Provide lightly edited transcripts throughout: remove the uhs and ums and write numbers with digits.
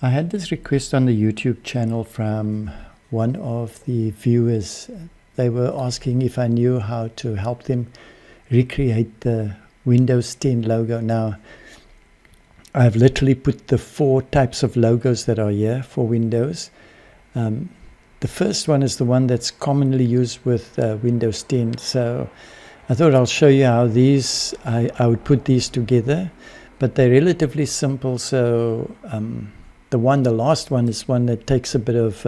I had this request on the YouTube channel from one of the viewers. They were asking if I knew how to help them recreate the Windows 10 logo. Now, I've literally put the 4 types of logos that are here for Windows. The first one is the one that's commonly used with Windows 10. So I thought I'll show you how these, I would put these together, but they're relatively simple. So the last one is one that takes a bit of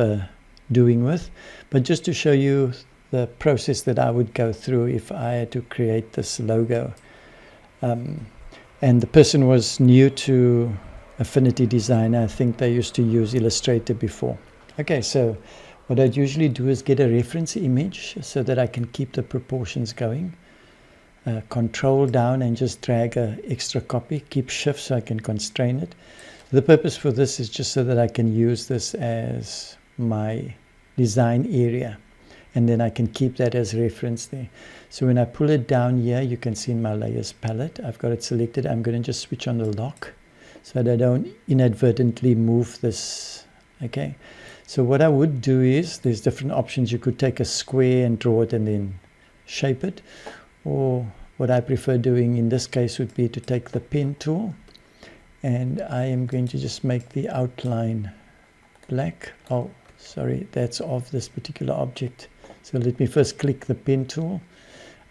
doing with, but just to show you the process that I would go through if I had to create this logo. And the person was new to Affinity Design. I think they used to use Illustrator before. Okay, so what I'd usually do is get a reference image so that I can keep the proportions going. Control down and just drag an extra copy. Keep shift so I can constrain it. The purpose for this is just so that I can use this as my design area, and then I can keep that as reference there. So when I pull it down here, you can see in my layers palette, I've got it selected. I'm going to just switch on the lock so that I don't inadvertently move this. Okay, so what I would do is, there's different options. You could take a square and draw it and then shape it, or what I prefer doing in this case would be to take the pen tool, and I am going to just make the outline black. Oh, sorry, that's of this particular object. So let me first click the pen tool.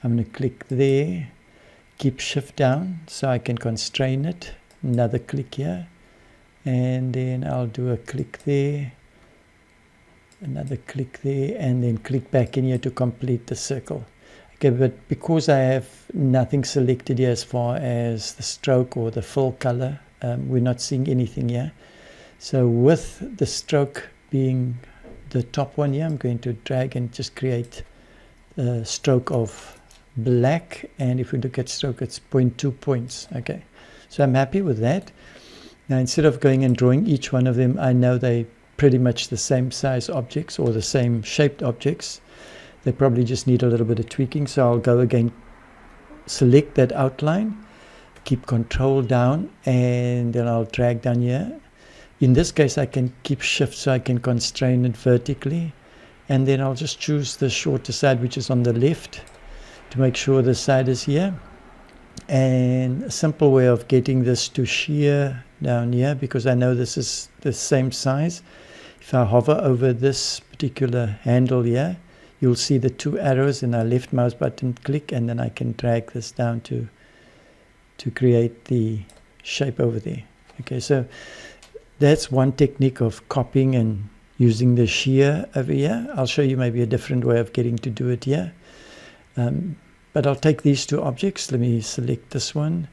I'm going to click there, keep shift down so I can constrain it. Another click here, and then I'll do a click there, another click there, and then click back in here to complete the circle. Okay, but because I have nothing selected here as far as the stroke or the fill color, we're not seeing anything here. So with the stroke being the top one here, I'm going to drag and just create a stroke of black, and if we look at stroke, it's 0.2 points. Okay, so I'm happy with that. Now, instead of going and drawing each one of them, I know they pretty much the same size objects or the same shaped objects. They probably just need a little bit of tweaking. So I'll go again, select that outline, keep control down, and then I'll drag down here. In this case, I can keep shift so I can constrain it vertically, and then I'll just choose the shorter side, which is on the left, to make sure the side is here. And a simple way of getting this to shear down here, because I know this is the same size, if I hover over this particular handle here, you'll see the 2 arrows, and I left mouse button click, and then I can drag this down to create the shape over there. Okay, so that's one technique of copying and using the shear over here. I'll show you maybe a different way of getting to do it here. But I'll take these 2 objects. Let me select this one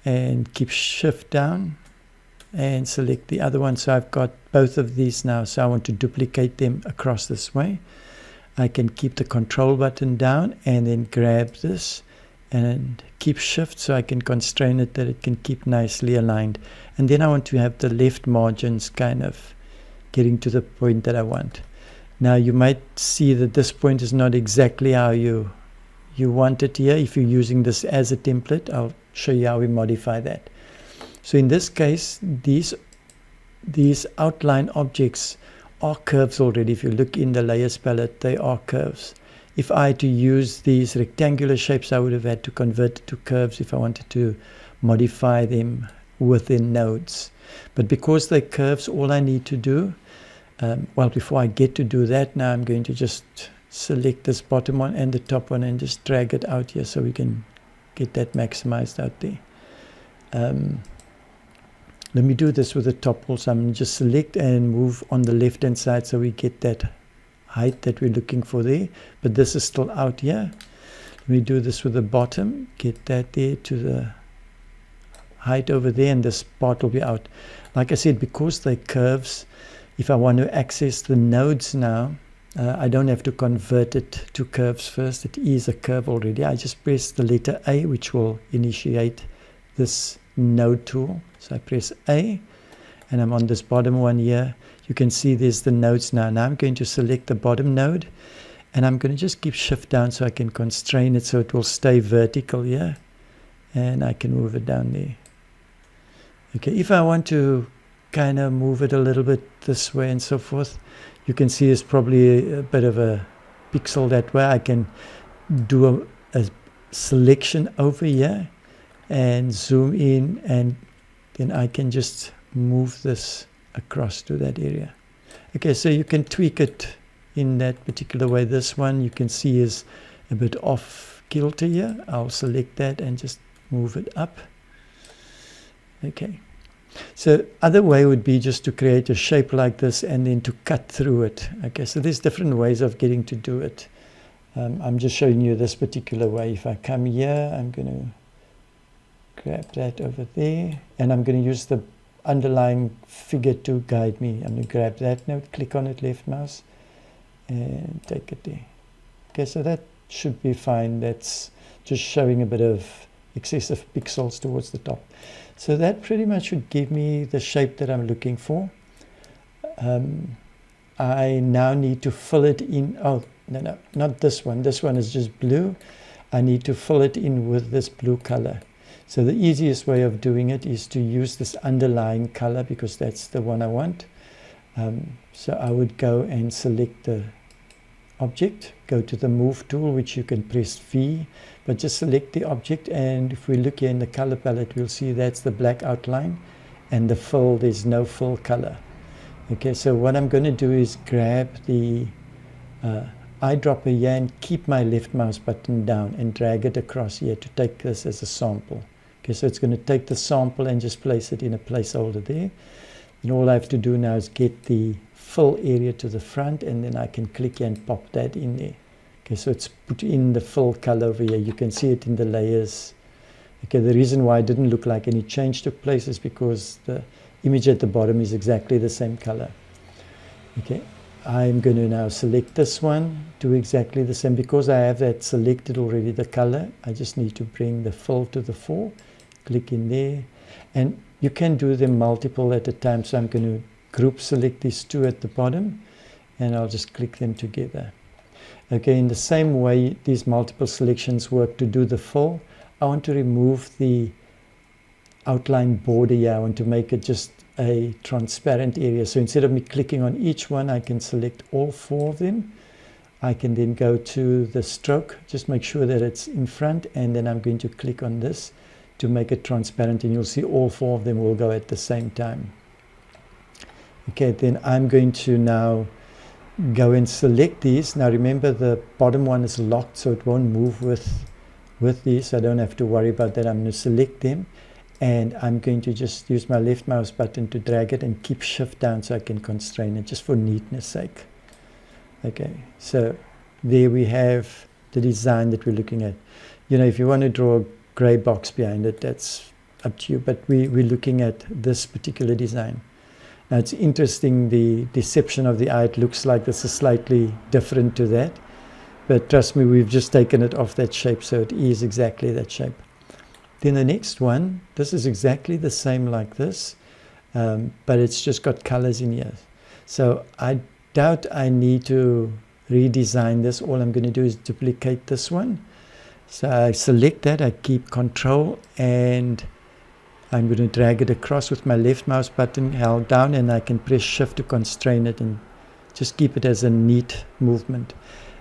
and keep shift down and select the other one. So I've got both of these now. So I want to duplicate them across this way. I can keep the control button down and then grab this and keep shift so I can constrain it that it can keep nicely aligned. And then I want to have the left margins kind of getting to the point that I want. Now you might see that this point is not exactly how you want it here. If you're using this as a template, I'll show you how we modify that. So in this case, these outline objects are curves already. If you look in the layers palette, they are curves. If I had to use these rectangular shapes, I would have had to convert it to curves if I wanted to modify them within nodes. But because they're curves, all I need to do, well, before I get to do that, now I'm going to just select this bottom one and the top one and just drag it out here so we can get that maximized out there. Let me do this with the top also. I'm going to just select and move on the left hand side so we get that height that we're looking for there, but this is still out here. Let me do this with the bottom, get that there to the height over there, and this part will be out. Like I said, because they're curves, if I want to access the nodes now, I don't have to convert it to curves first. It is a curve already. I just press the letter A, which will initiate this node tool. So I press A, and I'm on this bottom one here. You can see there's the nodes now. Now I'm going to select the bottom node, and I'm going to just keep shift down so I can constrain it so it will stay vertical here, and I can move it down there. Okay, if I want to kind of move it a little bit this way and so forth. You can see it's probably a bit of a pixel that way. I can do a selection over here and zoom in, and then I can just move this across to that area. Okay, so you can tweak it in that particular way. This one you can see is a bit off kilter here. I'll select that and just move it up. Okay, so other way would be just to create a shape like this and then to cut through it. Okay, so there's different ways of getting to do it. I'm just showing you this particular way. If I come here, I'm going to grab that over there, and I'm going to use the underlying figure to guide me. I'm going to grab that now, click on it, left mouse, and take it there. Okay, so that should be fine. That's just showing a bit of excessive pixels towards the top. So that pretty much should give me the shape that I'm looking for. I now need to fill it in. Oh, no, not this one. This one is just blue. I need to fill it in with this blue color. So the easiest way of doing it is to use this underlying color, because that's the one I want. So I would go and select the object, go to the move tool, which you can press V, but just select the object, and if we look here in the color palette, we'll see that's the black outline, and the fill, there's no fill color. Okay, so what I'm going to do is grab the eyedropper here and keep my left mouse button down and drag it across here to take this as a sample. Okay, so it's going to take the sample and just place it in a placeholder there. And all I have to do now is get the fill area to the front, and then I can click here and pop that in there. Okay, so it's put in the fill color over here. You can see it in the layers. Okay, the reason why it didn't look like any change took place is because the image at the bottom is exactly the same color. Okay, I'm going to now select this one, do exactly the same. Because I have that selected already, the color, I just need to bring the fill to the fore, click in there, and you can do them multiple at a time. So I'm going to group select these two at the bottom, and I'll just click them together. Okay, in the same way these multiple selections work to do the fill, I want to remove the outline border here. I want to make it just a transparent area. So instead of me clicking on each one, I can select all four of them. I can then go to the stroke, just make sure that it's in front, and then I'm going to click on this to make it transparent, and you'll see all four of them will go at the same time. Okay, then I'm going to now go and select these. Now remember, the bottom one is locked, so it won't move with these. I don't have to worry about that. I'm going to select them, and I'm going to just use my left mouse button to drag it and keep shift down so I can constrain it, just for neatness sake. Okay, so there we have the design that we're looking at. You know, if you want to draw a gray box behind it, that's up to you, but we're looking at this particular design. Now it's interesting, the deception of the eye, it looks like this is slightly different to that, but trust me, we've just taken it off that shape, so it is exactly that shape. Then the next one, this is exactly the same like this, but it's just got colors in here. So I doubt I need to redesign this. All I'm going to do is duplicate this one. So I select that, I keep control, and I'm going to drag it across with my left mouse button held down, and I can press shift to constrain it and just keep it as a neat movement.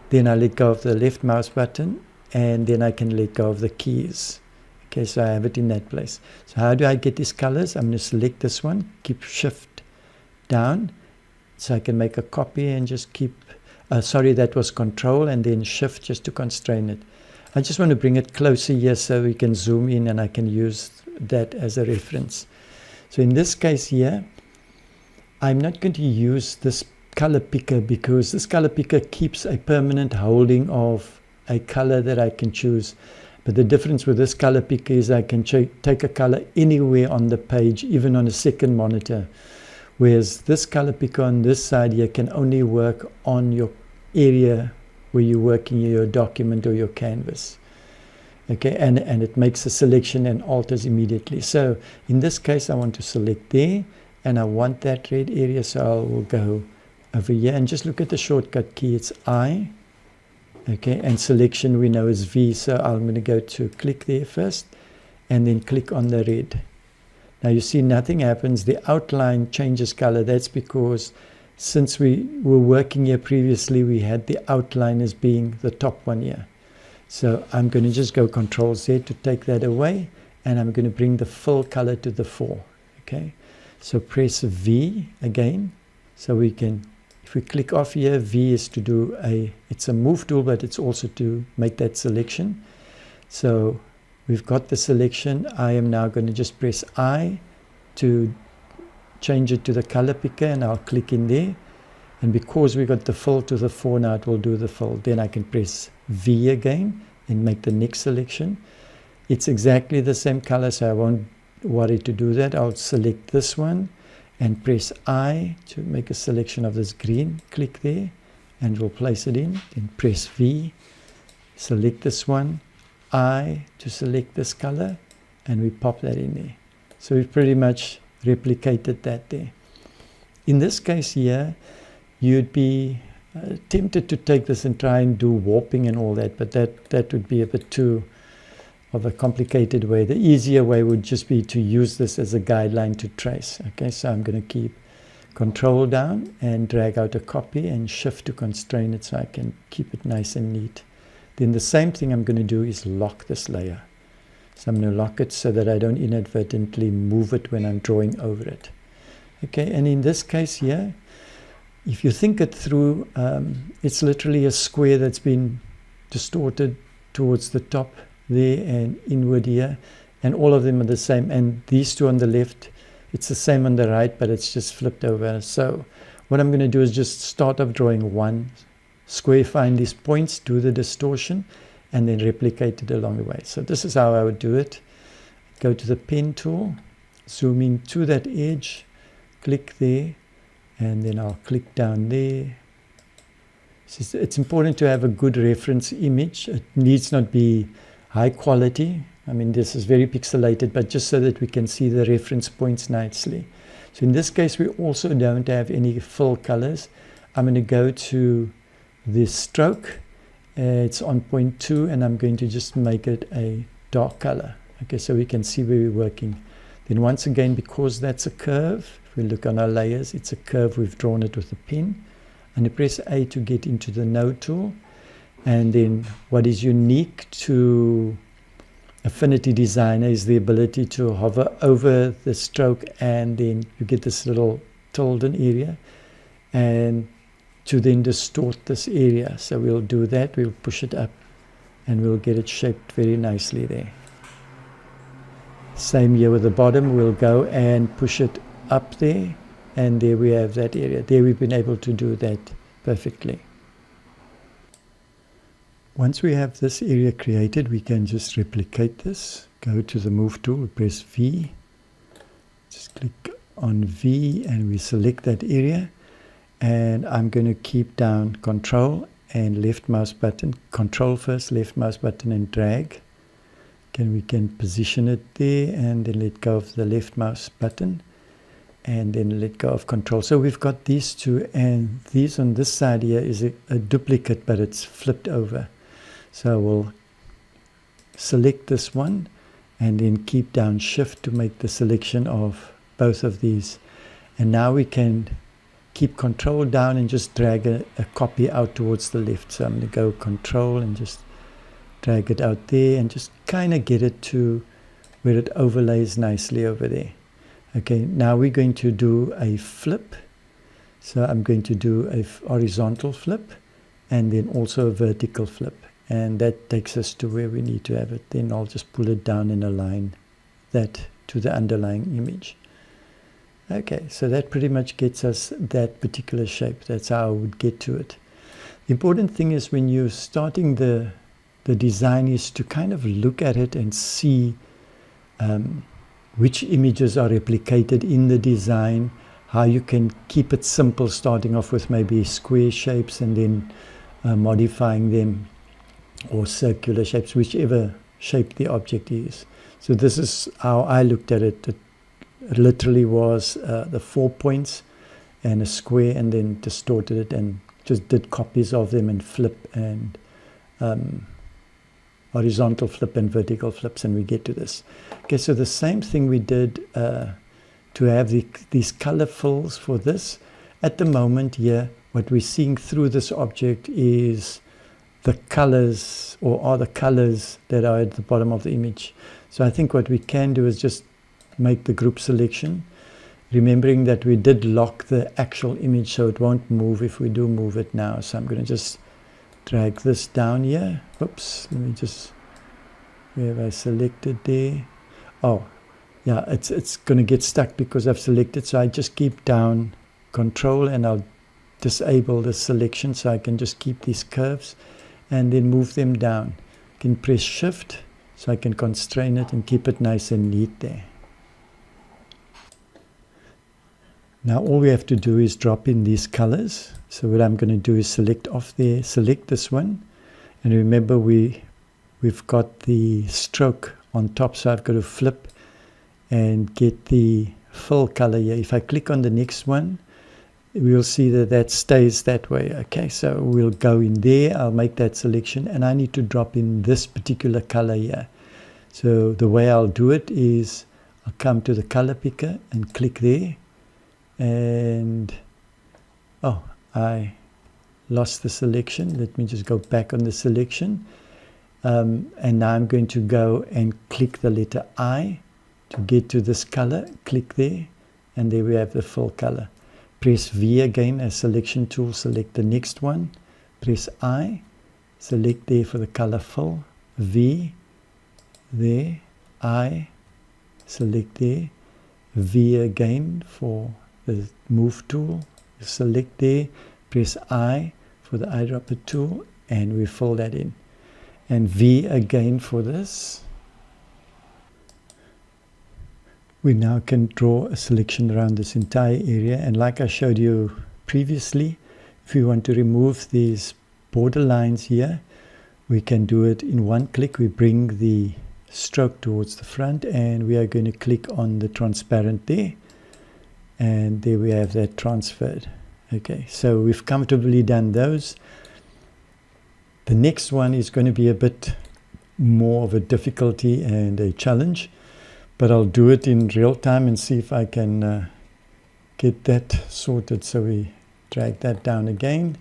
Then I let go of the left mouse button, and then I can let go of the keys. Okay, so I have it in that place. So how do I get these colors? I'm going to select this one, keep shift down, so I can make a copy and just keep, sorry, that was control, and then shift just to constrain it. I just want to bring it closer here so we can zoom in, and I can use that as a reference. So in this case here, I'm not going to use this color picker, because this color picker keeps a permanent holding of a color that I can choose. But the difference with this color picker is I can take a color anywhere on the page, even on a second monitor. Whereas this color picker on this side here can only work on your area where you're working your document or your canvas. Okay, and it makes a selection and alters immediately. So in this case, I want to select there, and I want that red area, so I will go over here and just look at the shortcut key. It's I. Okay, and selection we know is V, so I'm going to go to click there first, and then click on the red. Now you see nothing happens. The outline changes color. That's because since we were working here previously, we had the outline as being the top one here. So I'm going to just go Control Z to take that away, and I'm going to bring the fill color to the fore. Okay, so press V again. So we can, if we click off here, V is to do it's a move tool, but it's also to make that selection. So we've got the selection. I am now going to just press I to change it to the color picker, and I'll click in there. And because we got the fill to the fore, now it will do the fill. Then I can press V again and make the next selection. It's exactly the same color, so I won't worry to do that. I'll select this one and press I to make a selection of this green. Click there and we'll place it in. Then press V, select this one, I to select this color, and we pop that in there. So we've pretty much replicated that there. In this case here, you'd be tempted to take this and try and do warping and all that, but that would be a bit too of a complicated way. The easier way would just be to use this as a guideline to trace. Okay, so I'm going to keep Control down and drag out a copy and Shift to constrain it so I can keep it nice and neat. Then the same thing I'm going to do is lock this layer. So I'm going to lock it so that I don't inadvertently move it when I'm drawing over it. Okay, and in this case here, if you think it through, it's literally a square that's been distorted towards the top there and inward here, and all of them are the same. And these two on the left, it's the same on the right, but it's just flipped over. So what I'm going to do is just start off drawing one square, find these points, do the distortion, and then replicate it along the way. So this is how I would do it. Go to the pen tool, zoom in to that edge, click there, and then I'll click down there. It's important to have a good reference image. It needs not be high quality. I mean, this is very pixelated, but just so that we can see the reference points nicely. So in this case, we also don't have any fill colors. I'm going to go to this stroke. It's on 0.2, and I'm going to just make it a dark color. Okay, so we can see where we're working. Then once again, because that's a curve, if we look on our layers, it's a curve. We've drawn it with a pen. And I press A to get into the node tool. And then what is unique to Affinity Designer is the ability to hover over the stroke, and then you get this little tilde area, and to then distort this area. So we'll do that, we'll push it up, and we'll get it shaped very nicely there. Same here with the bottom, we'll go and push it up there, and there we have that area. There we've been able to do that perfectly. Once we have this area created, we can just replicate this. Go to the Move tool, press V, just click on V, and we select that area. And I'm going to keep down Control and left mouse button. Control first, left mouse button, and drag. We can position it there, and then let go of the left mouse button, and then let go of Control. So we've got these two, and these on this side here is a duplicate, but it's flipped over. So we'll select this one, and then keep down Shift to make the selection of both of these. And now we can keep Control down and just drag a copy out towards the left. So I'm going to go Control and just drag it out there, and just kind of get it to where it overlays nicely over there. Okay, now we're going to do a flip. So I'm going to do a horizontal flip, and then also a vertical flip. And that takes us to where we need to have it. Then I'll just pull it down and align that to the underlying image. Okay, so that pretty much gets us that particular shape. That's how I would get to it. The important thing is when you're starting the design is to kind of look at it and see which images are replicated in the design, how you can keep it simple, starting off with maybe square shapes and then modifying them, or circular shapes, whichever shape the object is. So this is how I looked at it. It literally was the 4 points and a square, and then distorted it and just did copies of them and flip and horizontal flip and vertical flips, and we get to this. Okay, so the same thing we did to have these color fills for this. At the moment here, what we're seeing through this object is the colors, or are the colors that are at the bottom of the image. So I think what we can do is just make the group selection, remembering that we did lock the actual image so it won't move if we do move it now. So I'm going to just drag this down here. Oops, let me just, where have I selected there? Oh, yeah, it's going to get stuck because I've selected. So I just keep down Control and I'll disable the selection so I can just keep these curves and then move them down. I can press Shift so I can constrain it and keep it nice and neat there. Now all we have to do is drop in these colors. So what I'm going to do is select off there, select this one, and remember we've got the stroke on top, so I've got to flip and get the fill color here. If I click on the next one, we'll see that that stays that way. Okay, so we'll go in there, I'll make that selection, and I need to drop in this particular color here. So the way I'll do it is I'll come to the color picker and click there, and oh, I lost the selection. Let me just go back on the selection, and now I'm going to go and click the letter I to get to this color. Click there, and there we have the full color. Press V again as selection tool, select the next one, press I, select there for the color fill, V, there, I, select there, V again for the move tool, select there, press I for the eyedropper tool, and we fill that in. And V again for this. We now can draw a selection around this entire area, and like I showed you previously, if we want to remove these border lines here, we can do it in one click. We bring the stroke towards the front and we are going to click on the transparent there, and there we have that transferred. Okay, so we've comfortably done those. The next one is going to be a bit more of a difficulty and a challenge, but I'll do it in real time and see if I can get that sorted. So we drag that down again.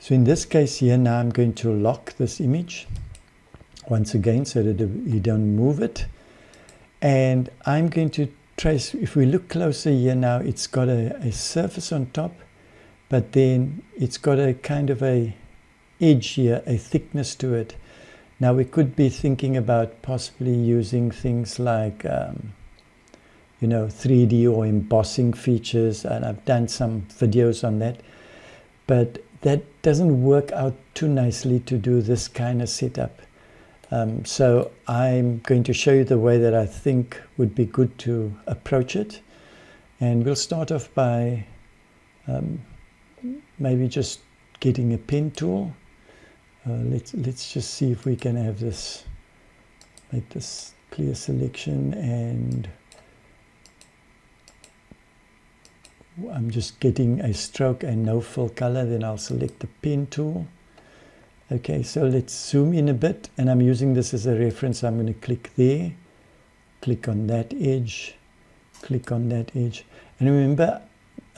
So in this case here, now I'm going to lock this image once again so that you don't move it. And I'm going to trace, if we look closer here now, it's got a surface on top, but then it's got a kind of a edge here, a thickness to it. Now we could be thinking about possibly using things like, 3D or embossing features, and I've done some videos on that, but that doesn't work out too nicely to do this kind of setup. So I'm going to show you the way that I think would be good to approach it, and we'll start off by maybe just getting a pen tool. Let's just see if we can have this, make this clear selection, and I'm just getting a stroke and no full color. Then I'll select the pen tool. Okay, so let's zoom in a bit, and I'm using this as a reference. I'm going to click there, click on that edge, click on that edge, and remember,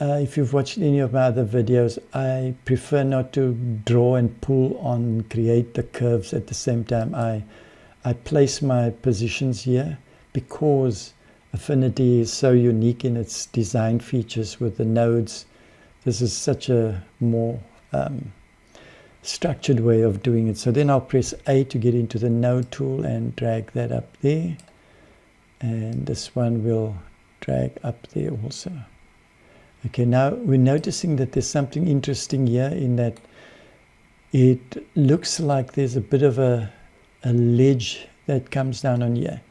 if you've watched any of my other videos, I prefer not to draw and pull on, create the curves at the same time. I place my positions here because Affinity is so unique in its design features with the nodes. This is such a more structured way of doing it. So then I'll press A to get into the node tool and drag that up there. And this one will drag up there also. Okay, now we're noticing that there's something interesting here in that it looks like there's a bit of a ledge that comes down on here.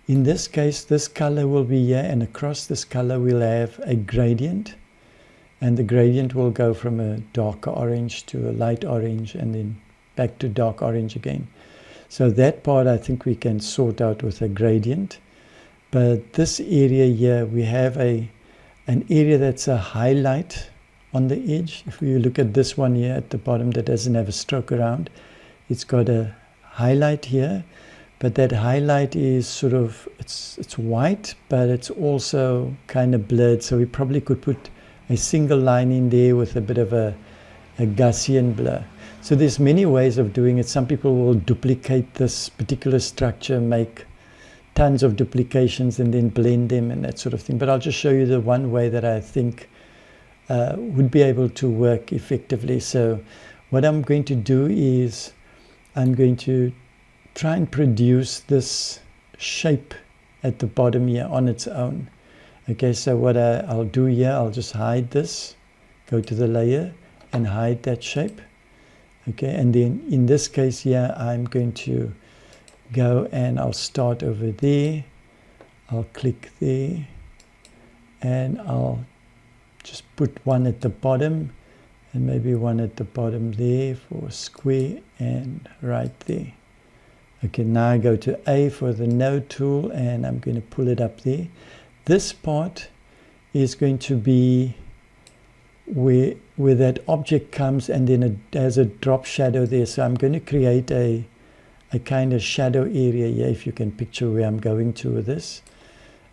In this case, this color will be here, and across this color we'll have a gradient, and the gradient will go from a darker orange to a light orange and then back to dark orange again. So that part I think we can sort out with a gradient, but this area here, we have an area that's a highlight on the edge. If we look at this one here at the bottom that doesn't have a stroke around, it's got a highlight here, but that highlight is sort of, it's white, but it's also kind of blurred, so we probably could put a single line in there with a bit of a Gaussian blur. So there's many ways of doing it. Some people will duplicate this particular structure, make tons of duplications and then blend them and that sort of thing. But I'll just show you the one way that I think would be able to work effectively. So what I'm going to do is I'm going to try and produce this shape at the bottom here on its own. Okay, so what I'll do here, I'll just hide this, go to the layer and hide that shape. Okay, and then in this case here, I'm going to go and I'll start over there. I'll click there and I'll just put one at the bottom and maybe one at the bottom there for a square and right there. Okay, now I go to A for the node tool and I'm going to pull it up there. This part is going to be where that object comes, and then it has a drop shadow there. So I'm going to create a kind of shadow area here, if you can picture where I'm going to with this.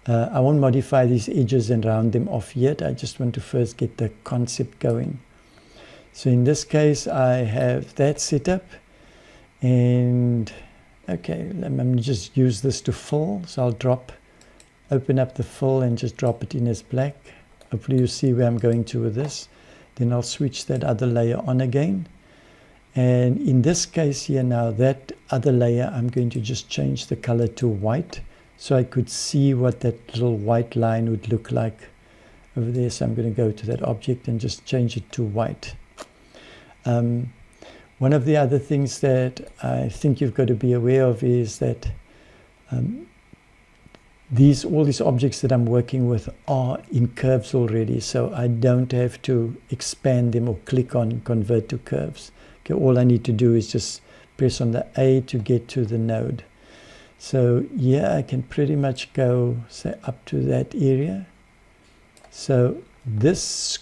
I won't modify these edges and round them off yet. I just want to first get the concept going. So in this case, I have that set up. And okay, I'm going to just use this to fill. So I'll open up the fill and just drop it in as black. Hopefully you see where I'm going to with this. Then I'll switch that other layer on again. And in this case here now, that other layer, I'm going to just change the color to white, so I could see what that little white line would look like over there. So I'm going to go to that object and just change it to white. One of the other things that I think you've got to be aware of is that all these objects that I'm working with are in curves already, so I don't have to expand them or click on convert to curves. Okay, all I need to do is just press on the A to get to the node. So yeah, I can pretty much go, say, up to that area. So this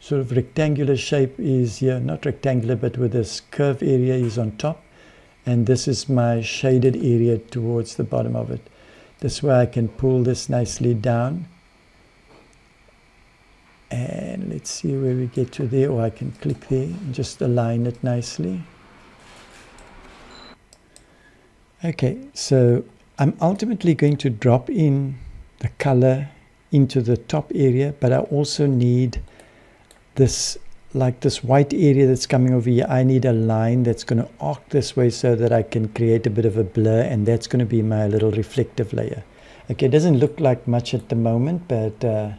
sort of rectangular shape is here, not rectangular, but with this curve area is on top, and this is my shaded area towards the bottom of it. This way I can pull this nicely down, and let's see where we get to there, or I can click there and just align it nicely. Okay, so I'm ultimately going to drop in the color into the top area, but I also need this, like this white area that's coming over here. I need a line that's going to arc this way so that I can create a bit of a blur, and that's going to be my little reflective layer. Okay, it doesn't look like much at the moment, but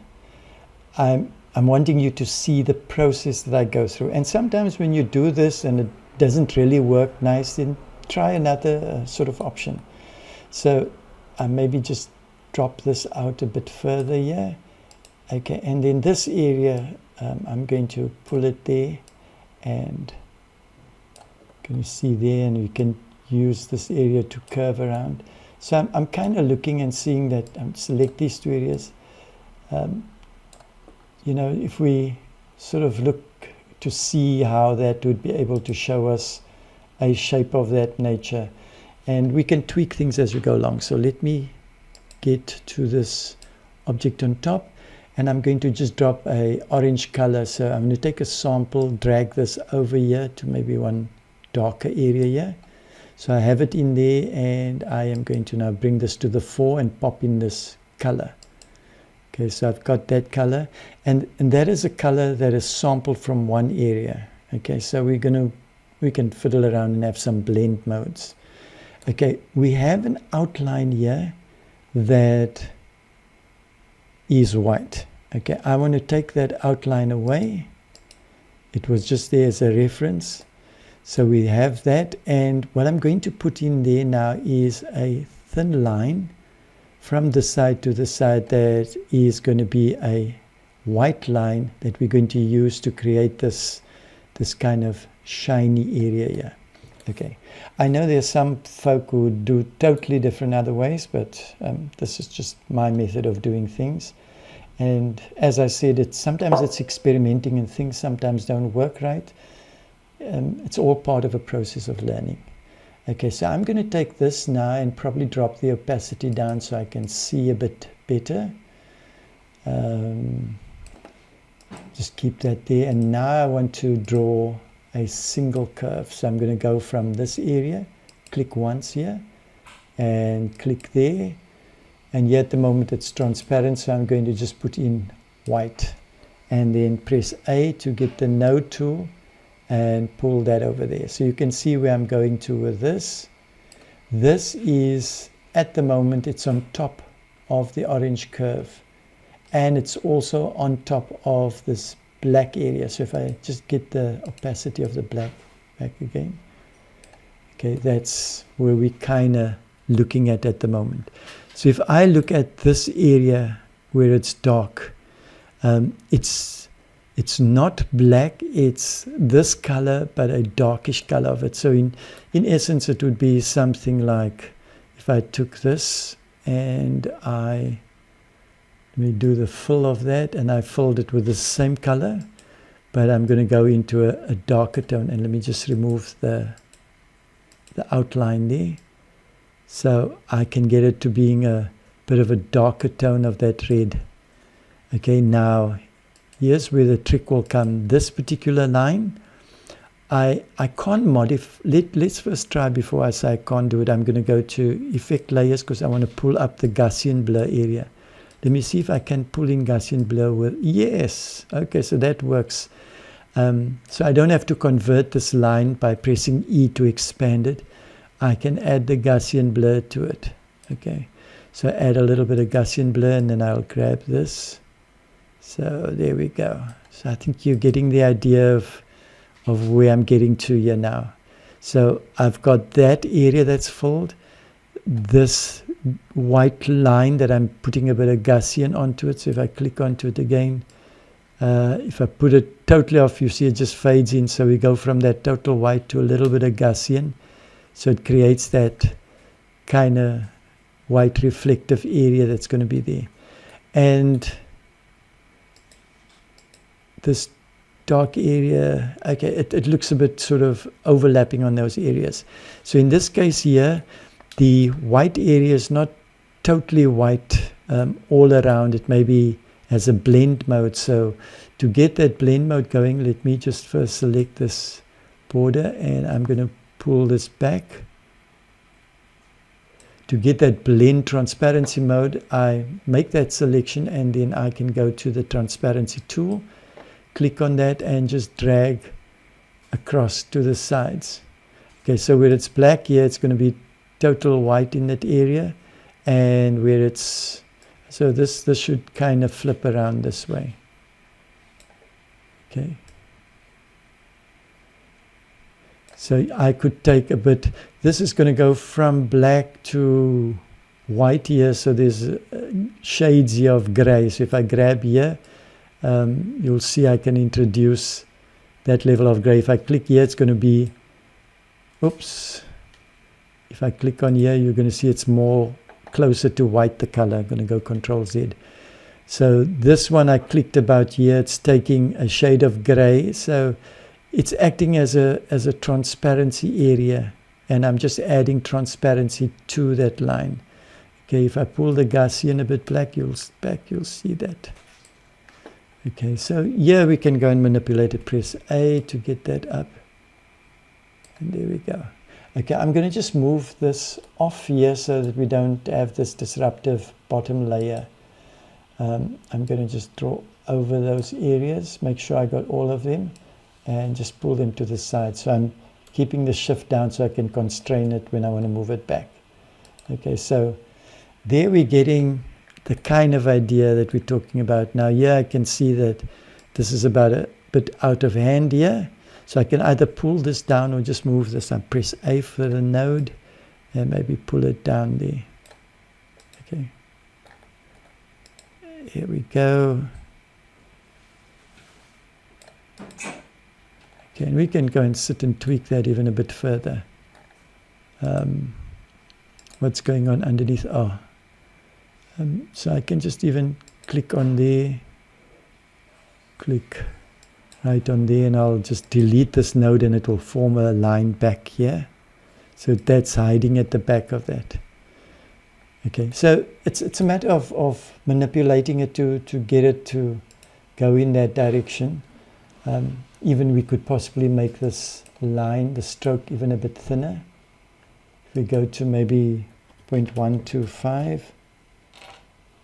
I'm wanting you to see the process that I go through. And sometimes when you do this and it doesn't really work nice, then try another sort of option. So I maybe just drop this out a bit further here. Okay, and then this area, I'm going to pull it there, and can you see there, and you can use this area to curve around. So I'm kind of looking and seeing that, select these two areas. You know, if we sort of look to see how that would be able to show us a shape of that nature, and we can tweak things as we go along. So let me get to this object on top, and I'm going to just drop a orange color. So I'm going to take a sample, drag this over here to maybe one darker area here. So I have it in there, and I am going to now bring this to the fore and pop in this color. Okay, so I've got that color, and that is a color that is sampled from one area. Okay, so we can fiddle around and have some blend modes. Okay, we have an outline here that is white. Okay, I want to take that outline away. It was just there as a reference. So we have that, and what I'm going to put in there now is a thin line from the side to the side that is going to be a white line that we're going to use to create this kind of shiny area here. Okay, I know there's some folk who do totally different other ways, but this is just my method of doing things. And as I said, sometimes it's experimenting and things sometimes don't work right. It's all part of a process of learning. Okay, so I'm going to take this now and probably drop the opacity down so I can see a bit better. Just keep that there, and now I want to draw a single curve. So I'm going to go from this area, click once here, and click there. And here at the moment it's transparent, so I'm going to just put in white. And then press A to get the node tool and pull that over there. So you can see where I'm going to with this. This is, at the moment, it's on top of the orange curve. And it's also on top of this black area. So if I just get the opacity of the black back again. Okay, that's where we're kind of looking at the moment. So if I look at this area where it's dark, it's not black, it's this color, but a darkish color of it. So in essence, it would be something like, if I took this and let me do the fill of that, and I filled it with the same color, but I'm going to go into a darker tone, and let me just remove the outline there. So I can get it to being a bit of a darker tone of that red. Okay, now here's where the trick will come. This particular line, I can't modify. Let's first try before I say I can't do it. I'm going to go to Effect Layers because I want to pull up the Gaussian Blur area. Let me see if I can pull in Gaussian Blur with, yes, okay, so that works. So I don't have to convert this line by pressing E to expand it. I can add the Gaussian Blur to it. Okay, so add a little bit of Gaussian Blur, and then I'll grab this. So there we go. So I think you're getting the idea of where I'm getting to here now. So I've got that area that's filled. This white line that I'm putting a bit of Gaussian onto it. So if I click onto it again, if I put it totally off, you see it just fades in. So we go from that total white to a little bit of Gaussian. So it creates that kind of white reflective area that's going to be there. And this dark area, okay, it looks a bit sort of overlapping on those areas. So in this case here, the white area is not totally white all around. It maybe has a blend mode. So to get that blend mode going, let me just first select this border, and I'm going to pull this back. To get that blend transparency mode, I make that selection, and then I can go to the transparency tool, click on that, and just drag across to the sides. Okay, so where it's black here, it's going to be total white in that area, and where it's, so this should kind of flip around this way. Okay. So I could take a bit, this is going to go from black to white here, so there's shades here of gray. So if I grab here, you'll see I can introduce that level of gray. If I click here, it's going to be, oops, if I click on here, you're going to see it's more closer to white, the color. I'm going to go Control Z. So this one I clicked about here, it's taking a shade of gray. So it's acting as a transparency area, and I'm just adding transparency to that line. Okay, if I pull the Gaussian a bit back, you'll see that. Okay, so here we can go and manipulate it. Press A to get that up. And there we go. Okay, I'm going to just move this off here so that we don't have this disruptive bottom layer. I'm going to just draw over those areas, make sure I got all of them, and just pull them to the side. So I'm keeping the shift down so I can constrain it when I want to move it back. Okay, so there we're getting the kind of idea that we're talking about. Now here I can see that this is about a bit out of hand here. So I can either pull this down or just move this up. Press A for the node and maybe pull it down there. Okay. Here we go. Okay, and we can go and sit and tweak that even a bit further. What's going on underneath? Oh, so I can just even click on there, click right on there, and I'll just delete this node and it will form a line back here. So that's hiding at the back of that. Okay, so it's a matter of manipulating it to get it to go in that direction. Even we could possibly make this line, the stroke, even a bit thinner. If we go to maybe 0.125.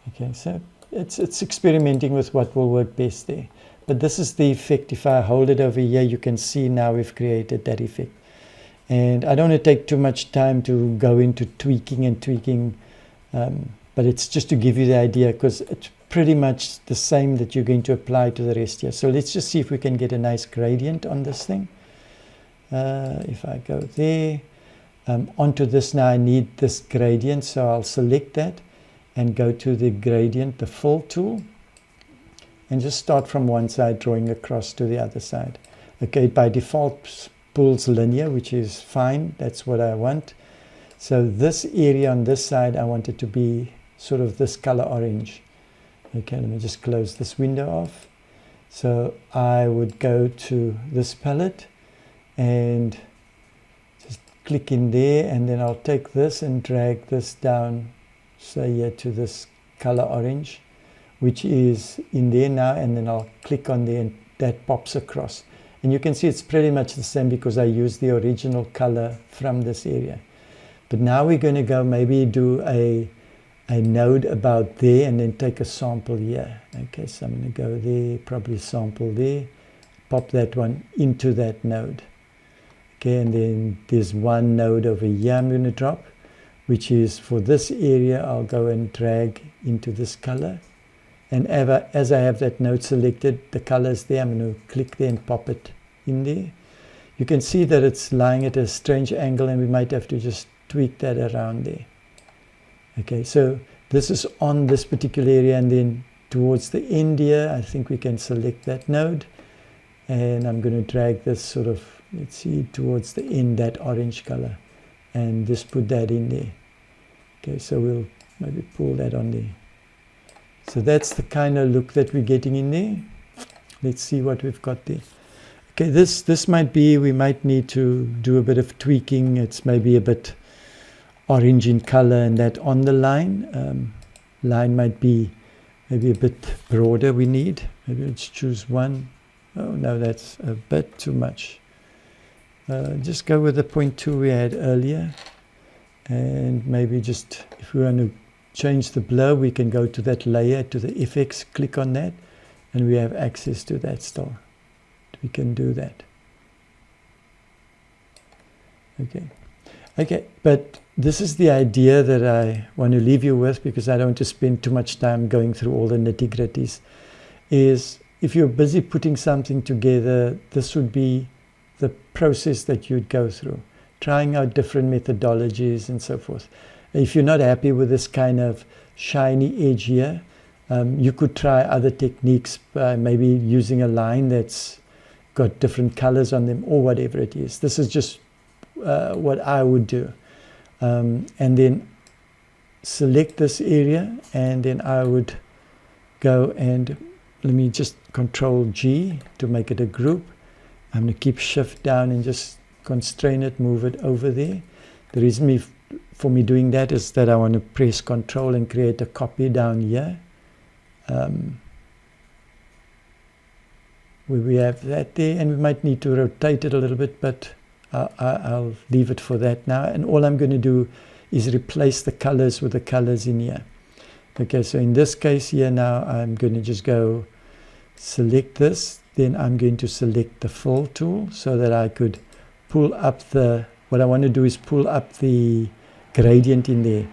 Okay, so it's experimenting with what will work best there. But this is the effect. If I hold it over here, you can see now we've created that effect. And I don't want to take too much time to go into tweaking and tweaking, but it's just to give you the idea, because it's pretty much the same that you're going to apply to the rest here. So let's just see if we can get a nice gradient on this thing. If I go there, onto this now, I need this gradient, so I'll select that and go to the gradient, the fill tool, and just start from one side drawing across to the other side. Okay, by default pulls linear, which is fine, that's what I want. So this area on this side, I want it to be sort of this color orange. Okay, let me just close this window off. So I would go to this palette and just click in there, and then I'll take this and drag this down, say here, to this color orange, which is in there now, and then I'll click on there and that pops across. And you can see it's pretty much the same because I used the original color from this area. But now we're going to go maybe do a node about there and then take a sample here. Okay, so I'm going to go there, probably sample there, pop that one into that node. Okay, and then there's one node over here I'm going to drop, which is for this area. I'll go and drag into this color. And as I have that node selected, the color is there, I'm going to click there and pop it in there. You can see that it's lying at a strange angle, and we might have to just tweak that around there. Okay, so this is on this particular area, and then towards the end here, I think we can select that node. And I'm going to drag this sort of, let's see, towards the end, that orange color, and just put that in there. Okay, so we'll maybe pull that on there. So that's the kind of look that we're getting in there. Let's see what we've got there. Okay, this might be, we might need to do a bit of tweaking. It's maybe a bit orange in color, and that on the line. Line might be maybe a bit broader we need. Maybe let's choose one. Oh no, that's a bit too much. Just go with the 0.2 we had earlier. And maybe just, if we want to change the blur, we can go to that layer, to the effects, click on that, and we have access to that still. We can do that. Okay, but this is the idea that I want to leave you with, because I don't want to spend too much time going through all the nitty-gritties, is if you're busy putting something together, this would be the process that you'd go through, trying out different methodologies and so forth. If you're not happy with this kind of shiny edge here, you could try other techniques by maybe using a line that's got different colors on them, or whatever it is. This is just what I would do. And then select this area, and then I would go and, let me just Control G to make it a group. I'm going to keep Shift down and just constrain it, move it over there. The reason for me doing that is that I want to press Control and create a copy down here. Where we have that there, and we might need to rotate it a little bit, but I'll leave it for that now. And all I'm going to do is replace the colors with the colors in here. Okay, so in this case here now, I'm going to just go select this, then I'm going to select the fill tool so that I could pull up what I want to do is pull up the gradient in there.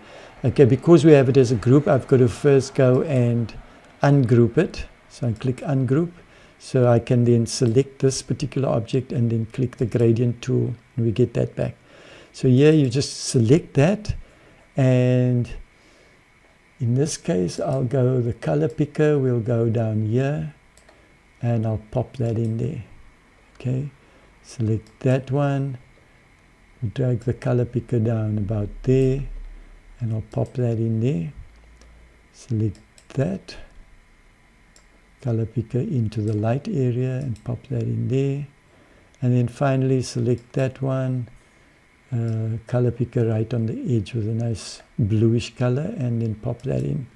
Okay, because we have it as a group, I've got to first go and ungroup it. So I click ungroup. So I can then select this particular object and then click the gradient tool, and we get that back. So here you just select that, and in this case I'll go the color picker, we'll go down here, and I'll pop that in there. Okay, select that one, drag the color picker down about there, and I'll pop that in there. Select that color picker into the light area and pop that in there, and then finally select that one, color picker right on the edge with a nice bluish color, and then pop that in.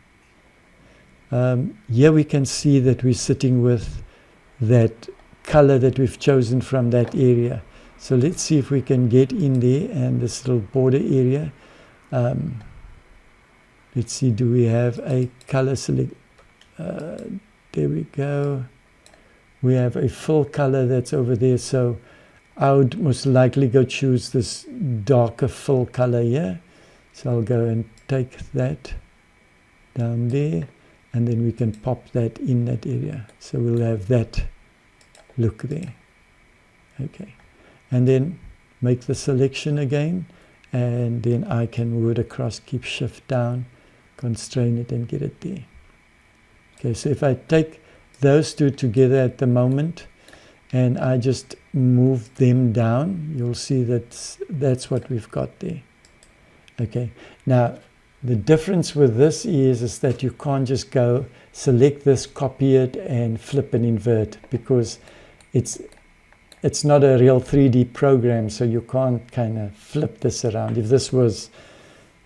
Here we can see that we're sitting with that color that we've chosen from that area. So let's see if we can get in there, and this little border area. Let's see, do we have a color select? There we go. We have a full color that's over there, so I would most likely go choose this darker full color here. So I'll go and take that down there, and then we can pop that in that area. So we'll have that look there. Okay, and then make the selection again, and then I can move it across, keep shift down, constrain it, and get it there. Okay, so if I take those two together at the moment and I just move them down, you'll see that that's what we've got there. Okay, now the difference with this is that you can't just go select this, copy it, and flip and invert, because it's not a real 3D program, so you can't kind of flip this around. If this was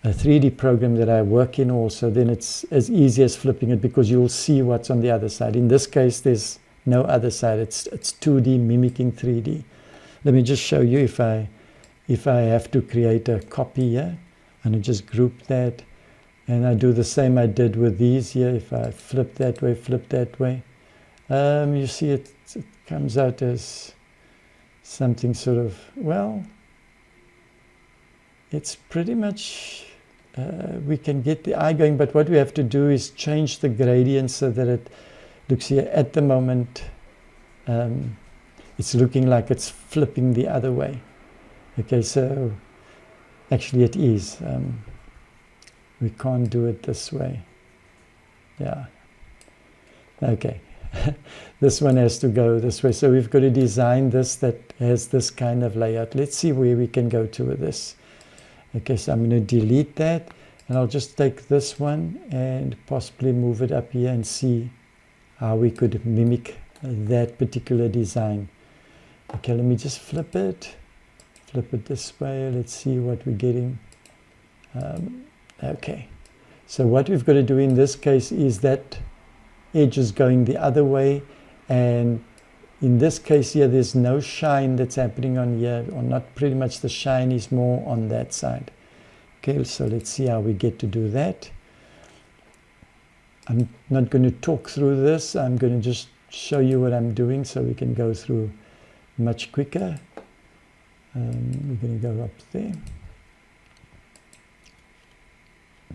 a 3D program that I work in also, then it's as easy as flipping it, because you'll see what's on the other side. In this case, there's no other side. It's 2D mimicking 3D. Let me just show you if I have to create a copy here, and I just group that, and I do the same I did with these here. If I flip that way, you see it comes out as something sort of, well, it's pretty much, we can get the eye going, but what we have to do is change the gradient so that it looks here. At the moment, it's looking like it's flipping the other way. Okay, so actually it is. We can't do it this way. Yeah. Okay. This one has to go this way. So we've got to design this that has this kind of layout. Let's see where we can go to with this. Okay, so I'm going to delete that, and I'll just take this one and possibly move it up here and see how we could mimic that particular design. Okay, let me just flip it this way. Let's see what we're getting. Okay, so what we've got to do in this case is that edge is going the other way, and in this case here there's no shine that's happening on here, or not. Pretty much the shine is more on that side. Okay, so let's see how we get to do that. I'm not going to talk through this. I'm going to just show you what I'm doing so we can go through much quicker. We're going to go up there.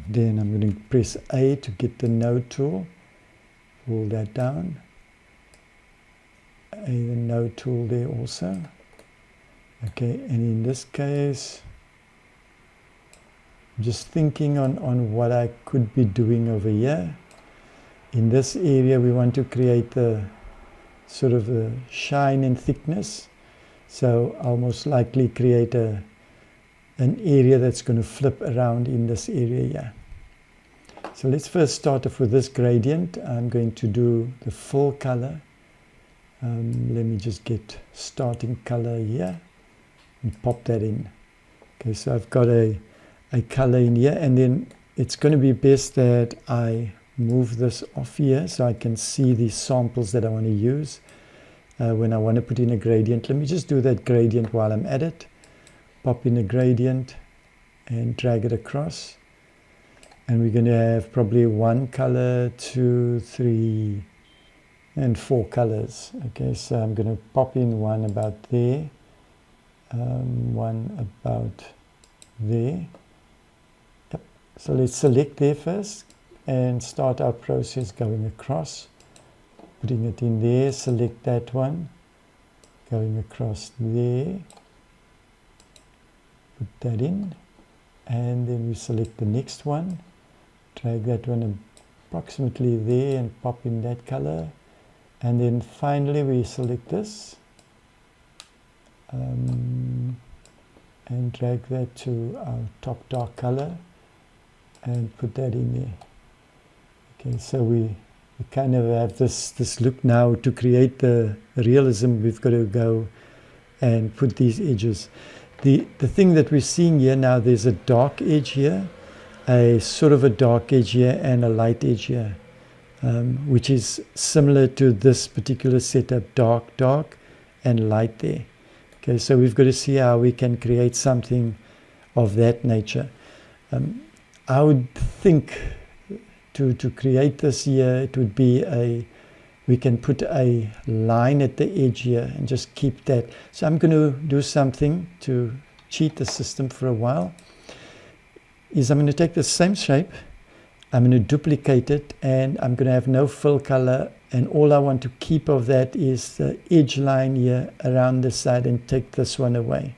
Then I'm going to press A to get the node tool. Pull that down. The node tool there also. Okay, and in this case, I'm just thinking on what I could be doing over here. In this area, we want to create the sort of the shine and thickness. So I'll most likely create an area that's going to flip around in this area here. So let's first start off with this gradient. I'm going to do the full color. Let me just get starting color here and pop that in. Okay, so I've got a color in here, and then it's going to be best that I move this off here so I can see the samples that I want to use when I want to put in a gradient. Let me just do that gradient while I'm at it. Pop in a gradient and drag it across. And we're going to have probably 1 color, 2, 3, and 4 colors. Okay, so I'm going to pop in one about there, one about there. Yep. So let's select there first and start our process going across, putting it in there. Select that one, going across there, put that in, and then we select the next one. Drag that one approximately there and pop in that color. And then finally we select this and drag that to our top dark color and put that in there. Okay, so we kind of have this look now. To create the realism, we've got to go and put these edges. The thing that we're seeing here now, there's a dark edge here, a sort of a dark edge here, and a light edge here, which is similar to this particular setup, dark, and light there. Okay, so we've got to see how we can create something of that nature. I would think to create this here, it would be we can put a line at the edge here and just keep that. So I'm going to do something to cheat the system for a while. I'm going to take the same shape, I'm going to duplicate it, and I'm going to have no fill color, and all I want to keep of that is the edge line here around the side, and take this one away.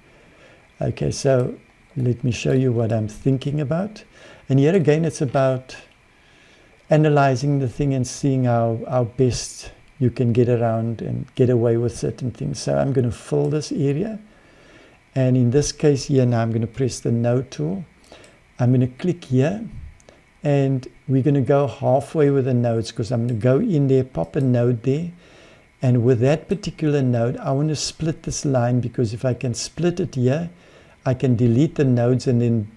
Okay, so let me show you what I'm thinking about. And here again, it's about analyzing the thing and seeing how best you can get around and get away with certain things. So I'm going to fill this area, and in this case here now I'm going to press the node tool. I'm going to click here, and we're going to go halfway with the nodes, because I'm going to go in there, pop a node there, and with that particular node I want to split this line, because if I can split it here, I can delete the nodes, and then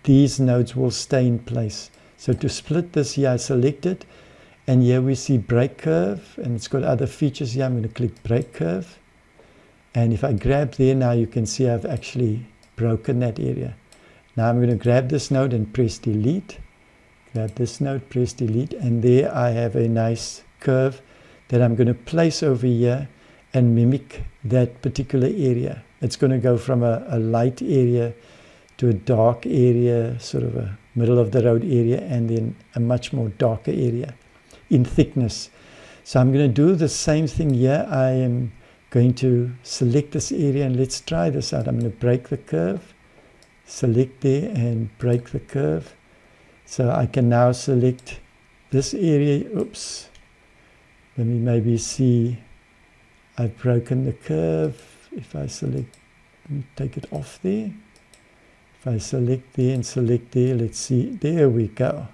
these nodes will stay in place. So to split this here, I select it, and here we see break curve, and it's got other features here. I'm going to click break curve, and if I grab there now, you can see I've actually broken that area. Now I'm going to grab this node and press delete, grab this node, press delete, and there I have a nice curve that I'm going to place over here and mimic that particular area. It's going to go from a light area to a dark area, sort of a middle of the road area, and then a much more darker area in thickness. So I'm going to do the same thing here. I am going to select this area, and let's try this out. I'm going to break the curve, select there and break the curve. So I can now select this area. Oops, let me maybe see, I've broken the curve. If I select, take it off there. If I select there and select there, let's see, there we go.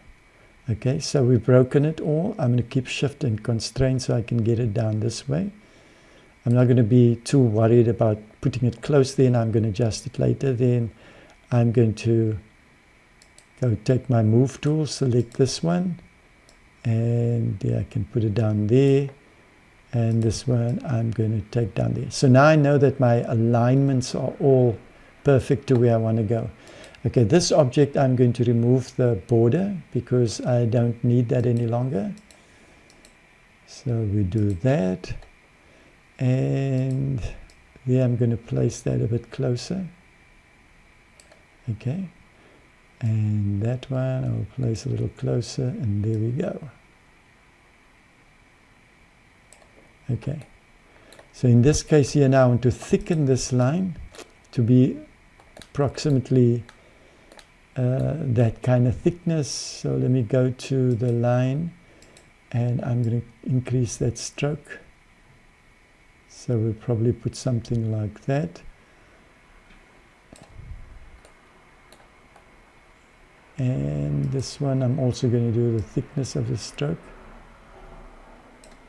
Okay, so we've broken it all. I'm going to keep shift and constrain so I can get it down this way. I'm not going to be too worried about putting it close there, and I'm going to adjust it later. Then I'm going to go take my move tool, select this one, and yeah, I can put it down there, and this one I'm going to take down there. So now I know that my alignments are all perfect to where I want to go. Okay, this object I'm going to remove the border because I don't need that any longer. So we do that, and there I'm going to place that a bit closer. Okay, and that one I'll place a little closer, and there we go. Okay, so in this case here now I want to thicken this line to be approximately that kind of thickness. So let me go to the line, and I'm going to increase that stroke. So we'll probably put something like that. And this one I'm also going to do the thickness of the stroke.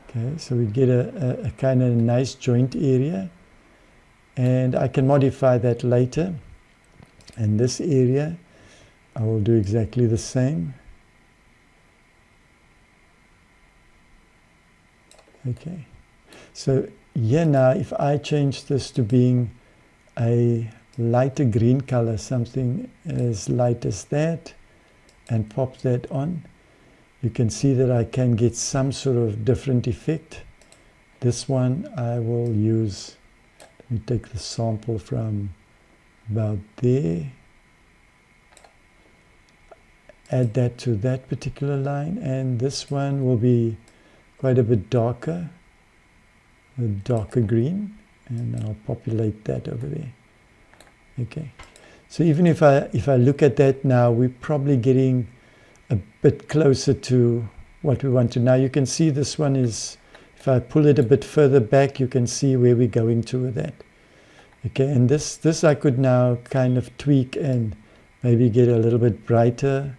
Okay, so we get a kind of nice joint area, and I can modify that later. And this area I will do exactly the same. Okay, so here now if I change this to being a lighter green color, something as light as that, and pop that on, you can see that I can get some sort of different effect. This one I will use, let me take the sample from about there, add that to that particular line, and this one will be quite a bit darker, a darker green, and I'll populate that over there. Okay, so even if I look at that now, we're probably getting a bit closer to what we want to. Now you can see this one is, if I pull it a bit further back, you can see where we're going to with that. Okay, and this I could now kind of tweak and maybe get a little bit brighter.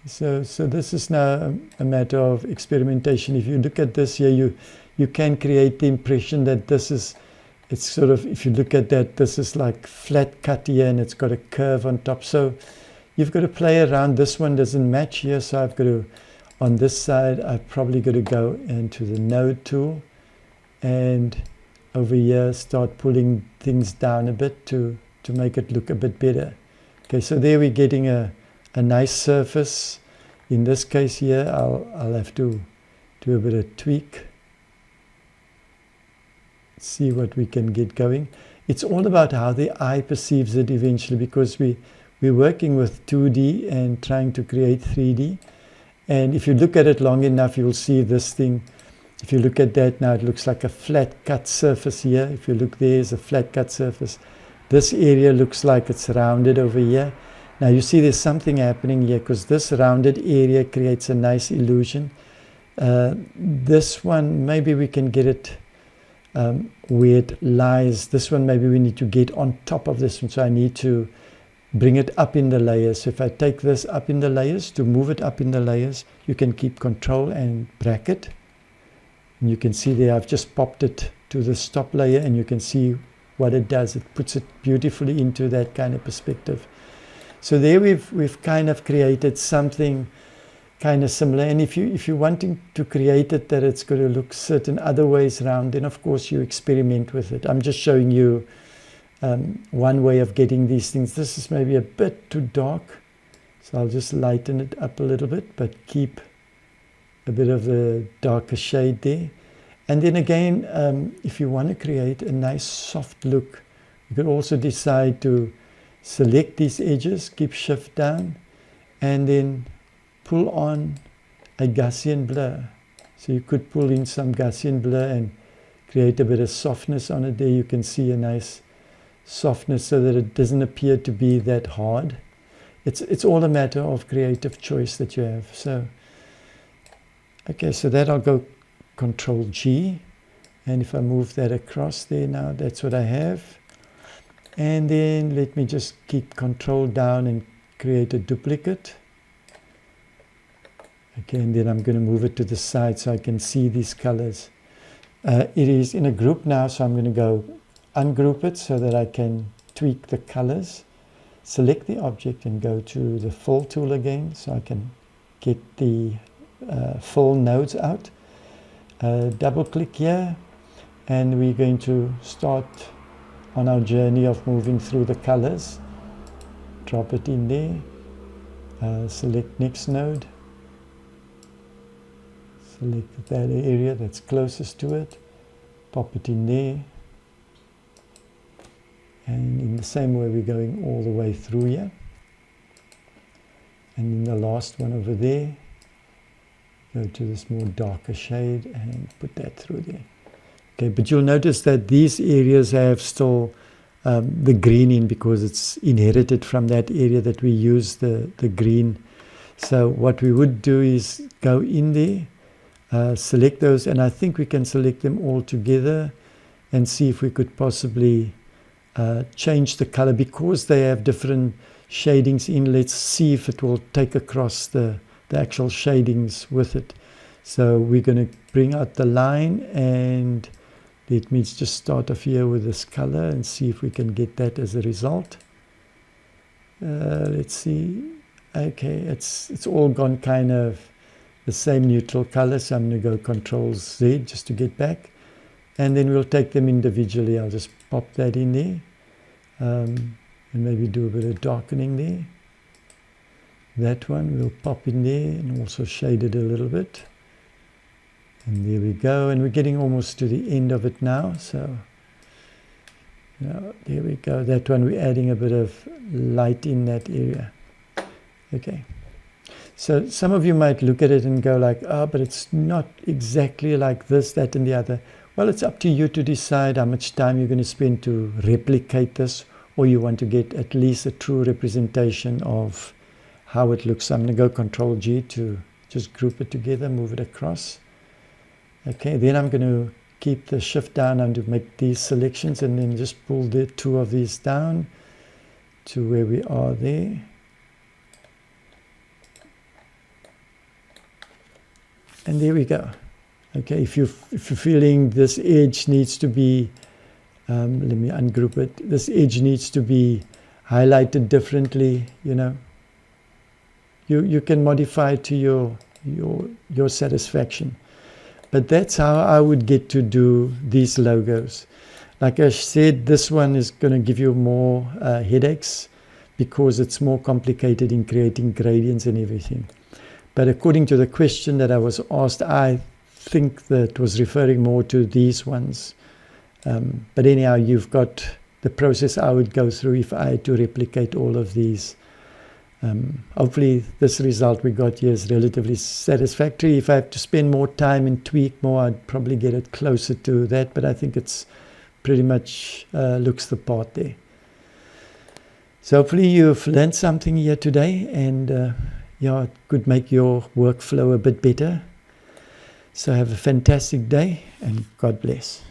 So this is now a matter of experimentation. If you look at this here, you can create the impression that this is, it's sort of, if you look at that, this is like flat cut here and it's got a curve on top. So you've got to play around. This one doesn't match here, so I've got to, on this side, I've probably got to go into the node tool and over here start pulling things down a bit to make it look a bit better. Okay, so there we're getting a nice surface. In this case here, I'll have to do a bit of tweak. See what we can get going. It's all about how the eye perceives it eventually, because we're working with 2D and trying to create 3D. And if you look at it long enough, you'll see this thing. If you look at that now, it looks like a flat cut surface here. If you look, there's a flat cut surface. This area looks like it's rounded over here. Now you see there's something happening here, because this rounded area creates a nice illusion. This one, maybe we can get it where it lies. This one, maybe we need to get on top of this one. So I need to bring it up in the layers. So if I take this up in the layers, to move it up in the layers, you can keep control and bracket. And you can see there I've just popped it to the stop layer, and you can see what it does. It puts it beautifully into that kind of perspective. So there we've kind of created something kind of similar. And if you're wanting to create it that it's going to look certain other ways around, then of course you experiment with it. I'm just showing you one way of getting these things. This is maybe a bit too dark, so I'll just lighten it up a little bit, but keep a bit of the darker shade there. And then again, if you want to create a nice soft look, you could also decide to select these edges, keep shift down, and then pull on a Gaussian blur. So you could pull in some Gaussian blur and create a bit of softness on it. There you can see a nice softness so that it doesn't appear to be that hard. It's all a matter of creative choice that you have. So okay, so that I'll go Control G, and if I move that across there now, that's what I have. And then let me just keep Control down and create a duplicate. Okay, and then I'm going to move it to the side so I can see these colors. It is in a group now, so I'm going to go ungroup it so that I can tweak the colors. Select the object and go to the Fill tool again so I can get the fill nodes out. Double click here, and we're going to start on our journey of moving through the colors. Drop it in there. Select next node. Select that area that's closest to it. Pop it in there. And in the same way, we're going all the way through here. And then the last one over there, go to this more darker shade and put that through there. Okay, but you'll notice that these areas have still the green in, because it's inherited from that area that we use the green. So what we would do is go in there, select those, and I think we can select them all together and see if we could possibly change the color, because they have different shadings in. Let's see if it will take across the actual shadings with it. So we're going to bring out the line, and let me just start off here with this color and see if we can get that as a result. Let's see. Okay, it's all gone kind of the same neutral color, so I'm going to go Control Z just to get back, and then we'll take them individually. I'll just pop that in there, and maybe do a bit of darkening there. That one we'll pop in there and also shade it a little bit. And there we go. And we're getting almost to the end of it now. So there we go. That one we're adding a bit of light in that area. Okay. So some of you might look at it and go like, oh, but it's not exactly like this, that, and the other. Well, it's up to you to decide how much time you're going to spend to replicate this, or you want to get at least a true representation of how it looks. So I'm going to go Control G to just group it together, move it across. Okay, then I'm going to keep the shift down and to make these selections, and then just pull the two of these down to where we are there. And there we go. Okay, if you're feeling this edge needs to be, let me ungroup it. This edge needs to be highlighted differently, you know. You can modify to your satisfaction. But that's how I would get to do these logos. Like I said, this one is going to give you more headaches because it's more complicated in creating gradients and everything. But according to the question that I was asked, I think that was referring more to these ones. But anyhow, you've got the process I would go through if I had to replicate all of these. Hopefully this result we got here is relatively satisfactory. If I have to spend more time and tweak more, I'd probably get it closer to that, but I think it's pretty much looks the part there. So hopefully you've learned something here today, and yeah, it could make your workflow a bit better. So have a fantastic day, and God bless.